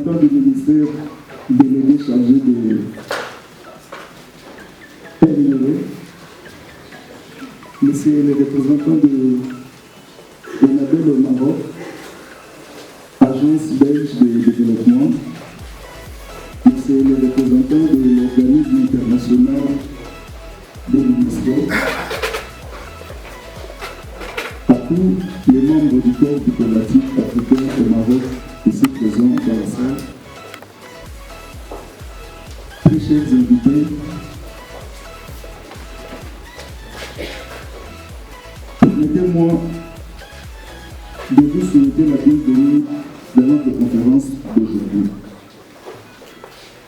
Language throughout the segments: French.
représentant du ministère délégué chargé de terminer. Monsieur le représentant de l'ANABEL au Maroc, agence belge de développement. Monsieur le représentant de l'organisme international de l'UNESCO. À tous les membres du corps diplomatique africain au Maroc ici présents dans la salle. Très chers invités, permettez-moi de vous souhaiter la bienvenue dans notre conférence d'aujourd'hui.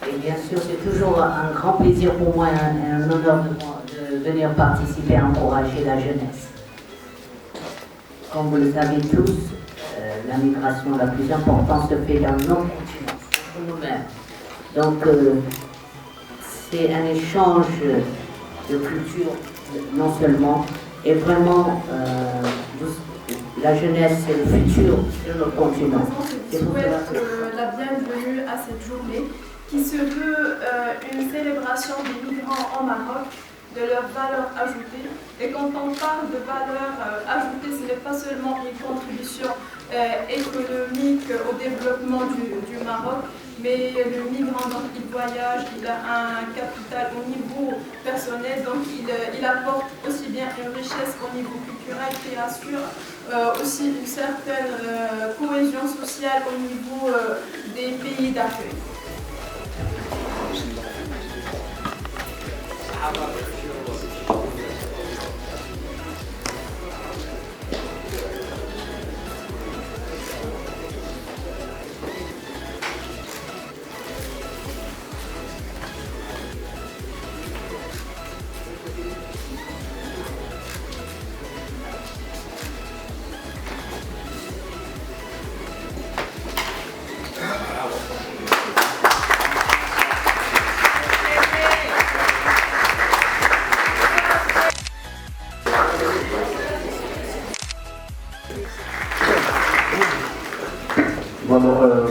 Et bien sûr, c'est toujours un grand plaisir pour moi et un honneur de venir participer et encourager la jeunesse. Comme vous le savez tous, la migration la plus importante se fait dans nos continents, pour nous-mêmes. Donc, c'est un échange de culture, non seulement, et vraiment, la jeunesse, c'est le futur de notre continent. Je souhaite la bienvenue à cette journée qui se veut une célébration des migrants en Maroc, de leur valeur ajoutée. Et quand on parle de valeur ajoutée, ce n'est pas seulement une contribution économique au développement du Maroc, mais le migrant, donc, il voyage, il a un capital au niveau personnel, donc il apporte aussi bien une richesse au niveau culturel qui assure aussi une certaine cohésion sociale au niveau des pays d'accueil.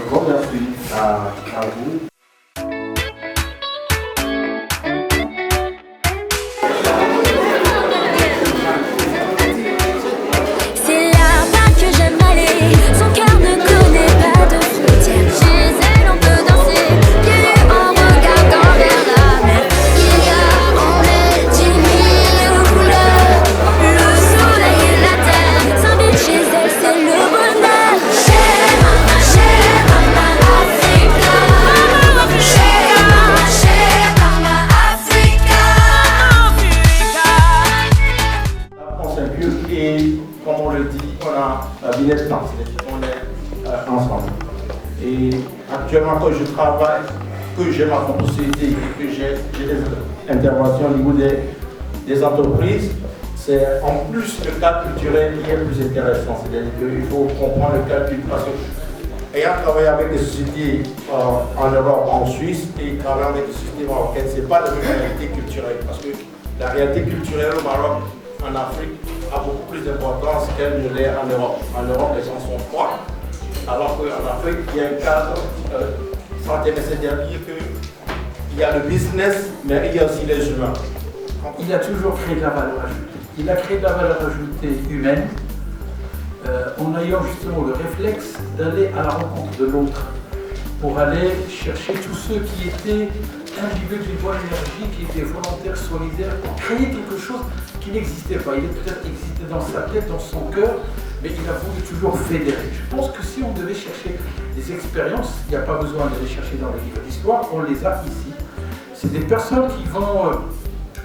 Grand merci à vous. C'est là-bas que j'aime aller. Son cœur ne connaît pas de frontières. Chez elle on peut danser, pieds nus en regardant vers la mer. Il y a en elle 10 000 couleurs. Le soleil et la terre s'invitent chez elle, c'est le bonheur. Et comme on le dit, on a Binette Temps, on est ensemble. Et actuellement, quand je travaille, que j'ai ma propre société et que j'ai des interventions au niveau des entreprises, c'est en plus le cadre culturel qui est plus intéressant. C'est-à-dire qu'il faut comprendre le cadre culturel. Parce que ayant travaillé avec des sociétés en Europe, en Suisse, et travaillant avec des sociétés marocaines, ce n'est pas la même réalité culturelle. Parce que la réalité culturelle au Maroc, en Afrique, a beaucoup plus d'importance qu'elle ne l'est en Europe. En Europe, les gens sont froids, alors qu'en Afrique, il y a un cadre santé, c'est-à-dire qu'il y a le business, mais il y a aussi les humains. Il a toujours créé de la valeur ajoutée. Il a créé de la valeur ajoutée humaine en ayant justement le réflexe d'aller à la rencontre de l'autre pour aller chercher tous ceux qui étaient imbibés d'une bonne énergie, qui étaient volontaires, solidaires, pour créer quelque chose qui n'existait pas. Il est peut-être existé dans sa tête, dans son cœur, mais il a voulu toujours fédérer. Je pense que si on devait chercher des expériences, il n'y a pas besoin d'aller chercher dans les livres d'histoire, on les a ici. C'est des personnes qui vont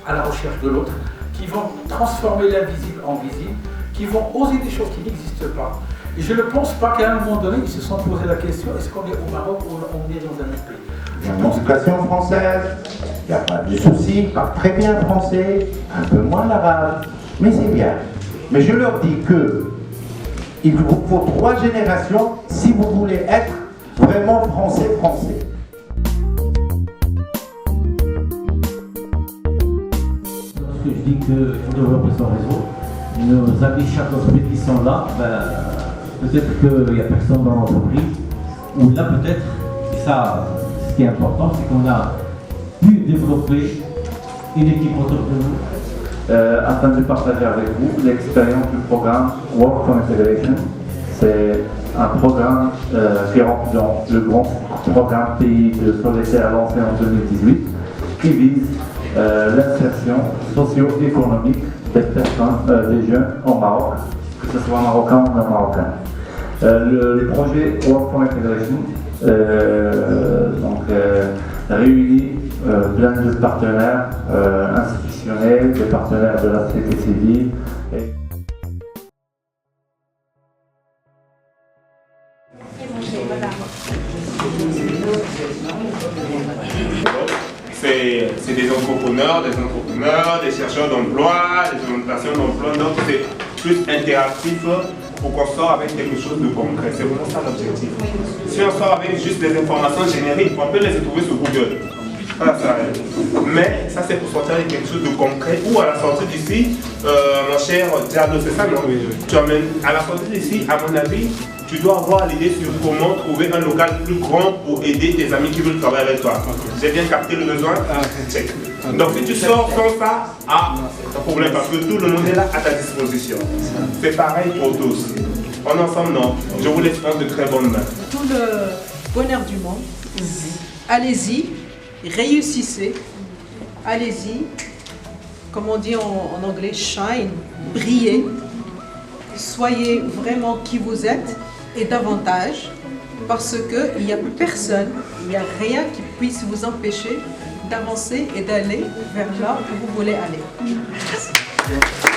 à la recherche de l'autre, qui vont transformer l'invisible en visible, qui vont oser des choses qui n'existent pas. Et je ne pense pas qu'à un moment donné, ils se sont posé la question, est-ce qu'on est au Maroc ou on est dans un autre pays? L'éducation française, il n'y a pas de souci, ils parlent très bien français, un peu moins l'arabe, mais c'est bien. Mais je leur dis que il vous faut 3 générations si vous voulez être vraiment français. Lorsque je dis qu'il faut développer son réseau, nos amis chaque entreprise qui sont là, peut-être qu'il n'y a personne dans l'entreprise, ou là peut-être ça, ce qui est important, c'est qu'on a pu développer une équipe autour de nous afin de partager avec vous l'expérience du programme Work for Integration. C'est un programme qui rentre dans le grand programme Pays de Solidarité lancé en 2018 qui vise l'insertion socio-économique des personnes, des jeunes au Maroc, que ce soit marocain ou non marocain. Le projet Work for Integration réunit plein de partenaires institutionnels, des partenaires de la société civile. C'est des entrepreneurs, des chercheurs d'emploi, des orientations d'emploi, donc c'est plus interactif pour qu'on sorte avec quelque chose de concret. C'est vraiment ça l'objectif. Si on sort avec juste des informations génériques, on peut les trouver sur Google. Voilà, ça. Mais ça c'est pour sortir avec quelque chose de concret ou à la sortie d'ici, mon cher Diallo, c'est ça non? Tu amènes à la sortie d'ici, à mon avis, tu dois avoir l'idée sur comment trouver un local plus grand pour aider tes amis qui veulent travailler avec toi. J'ai bien capté le besoin? Check. Donc si tu sors sans ça, c'est un problème parce que tout le monde est là à ta disposition. C'est pareil pour tous. En ensemble, non. Je vous laisse prendre de très bonnes mains. Tout le bonheur du monde. Allez-y, réussissez. Allez-y, comme on dit en anglais, shine, brillez. Soyez vraiment qui vous êtes et davantage parce qu'il n'y a personne, il n'y a rien qui puisse vous empêcher d'avancer et d'aller vers là où vous voulez aller. Merci.